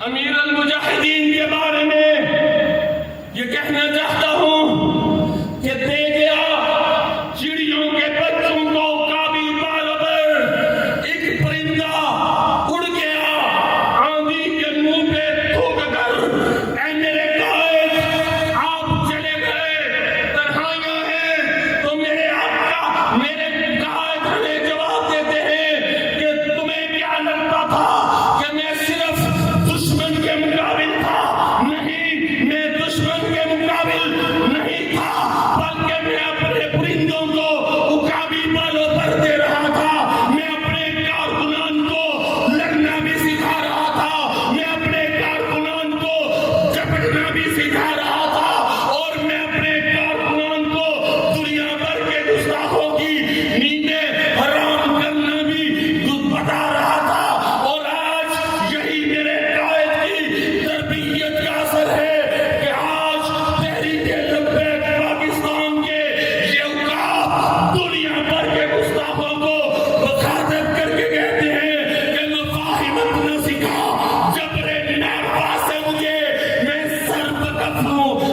امیر المجاہدین کے بارے میں یہ کہنا چاہتا ہوں کہ دے گیا چڑیوں کے بچوں کو کابل پال پر ایک پرندہ اڑ گیا آندھی کے منہ پہ تھوک کر اے میرے قائد آپ چلے گئے تنہائیاں ہیں تو میرے آقا میرے قائد ہمیں جواب دیتے ہیں کہ تمہیں کیا لگتا تھا کہ میں صرف دشمن کے مقابل تھا؟ نہیں، میں دشمن کے مقابل نہیں تھا، بلکہ میں اپنے پرندوں کو عقابی بالوں پر دے رہا تھا، میں اپنے کارکنان کو لڑنا بھی سکھا رہا تھا، میں اپنے کارکنان کو چپٹنا بھی سکھا رہا تھا، اور میں اپنے کارکنان کو دنیا بھر کے گستاخوں کی نیندیں حرام کرنا بھی بتا رہا تھا۔ اور آج یہی میرے قائد کی تربیت کا اثر ہے کہ آج تحریک لبیک پاکستان کے یہ اوقات دنیا بھر کے گستاخوں کو مخاطب کر کے کہتے ہیں کہ مفاہمت نہ سکھا، جبر ناپا سے مجھے میں سر بکف ہوں،